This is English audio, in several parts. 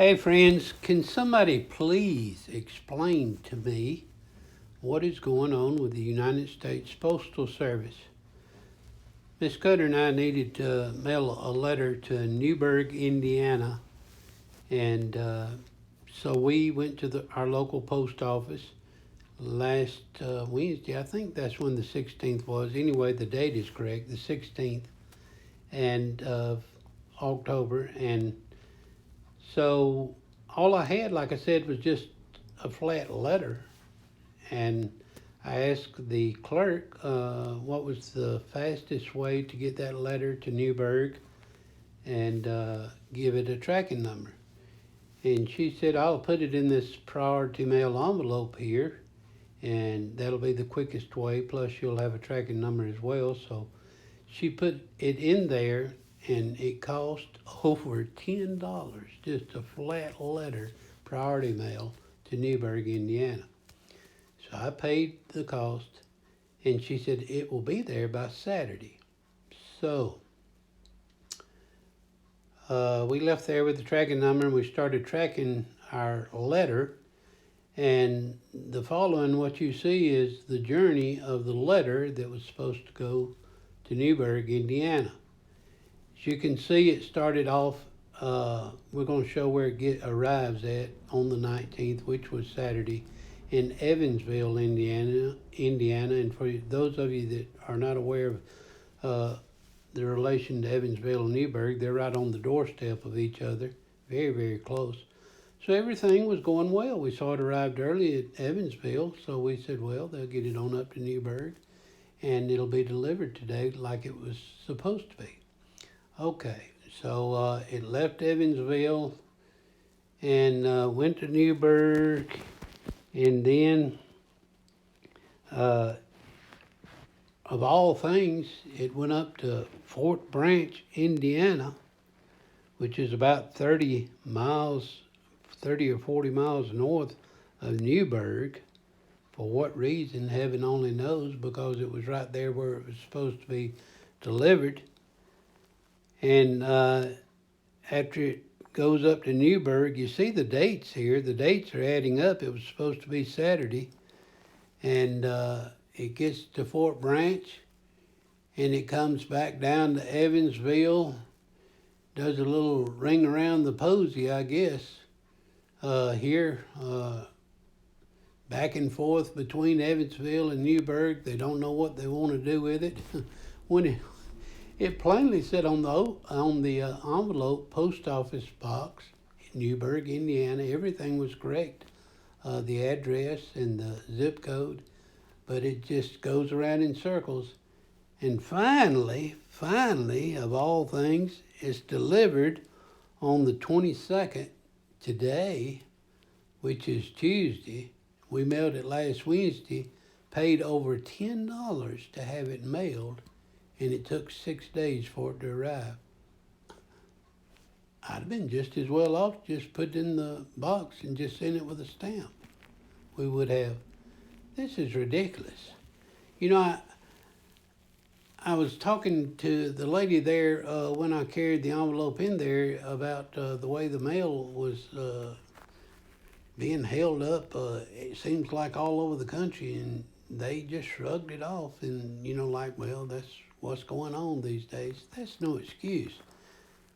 Hey friends, can somebody please explain to me what is going on with the United States Postal Service? Miss Cutter and I needed to mail a letter to Newburgh, Indiana, and so we went to our local post office last Wednesday. I think that's when the 16th was. Anyway, the date is correct, the 16th and of October, and so all I had, like I said, was just a flat letter. And I asked the clerk what was the fastest way to get that letter to Newburgh and give it a tracking number. And she said, I'll put it in this priority mail envelope here, and that'll be the quickest way. Plus, you'll have a tracking number as well. So she put it in there, and it cost over $10, just a flat letter, priority mail to Newburgh, Indiana. So I paid the cost, and she said it will be there by Saturday. So we left there with the tracking number, and we started tracking our letter. And the following, what you see is the journey of the letter that was supposed to go to Newburgh, Indiana. As you can see, it started off, we're going to show where it arrives at on the 19th, which was Saturday, in Evansville, Indiana. And for those of you that are not aware of the relation to Evansville and Newburgh, they're right on the doorstep of each other, very, very close. So everything was going well. We saw it arrived early at Evansville, so we said, well, they'll get it on up to Newburgh, and it'll be delivered today like it was supposed to be. Okay, so it left Evansville and went to Newburgh, and then, of all things, it went up to Fort Branch, Indiana, which is about 30 or 40 miles north of Newburgh. For what reason, heaven only knows, because it was right there where it was supposed to be delivered. And after it goes up to Newburgh, you see the dates here. The dates are adding up. It was supposed to be Saturday. And it gets to Fort Branch, and it comes back down to Evansville, does a little ring around the posy, I guess, here, back and forth between Evansville and Newburgh. They don't know what they want to do with it. When it plainly said on the envelope, post office box, Newburgh, Indiana. Everything was correct, the address and the zip code, but it just goes around in circles. And finally, of all things, it's delivered on the 22nd, today, which is Tuesday. We mailed it last Wednesday, paid over $10 to have it mailed, and it took 6 days for it to arrive. I'd have been just as well off just put it in the box and just sent it with a stamp. We would have. This is ridiculous. You know, I was talking to the lady there when I carried the envelope in there about the way the mail was being held up. It seems like all over the country, and they just shrugged it off and, like, well, that's what's going on these days. That's no excuse.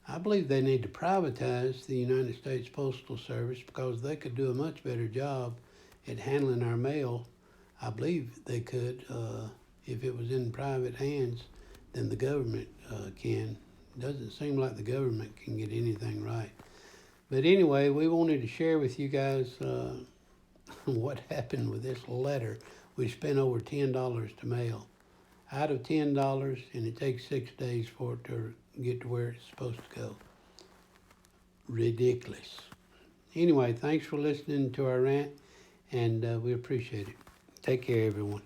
I believe they need to privatize the United States Postal Service, because they could do a much better job at handling our mail. I believe they could, if it was in private hands, than the government can. It doesn't seem like the government can get anything right. But anyway, we wanted to share with you guys what happened with this letter. We spent over $10 to mail. Out of $10, and it takes 6 days for it to get to where it's supposed to go. Ridiculous. Anyway, thanks for listening to our rant, and we appreciate it. Take care, everyone.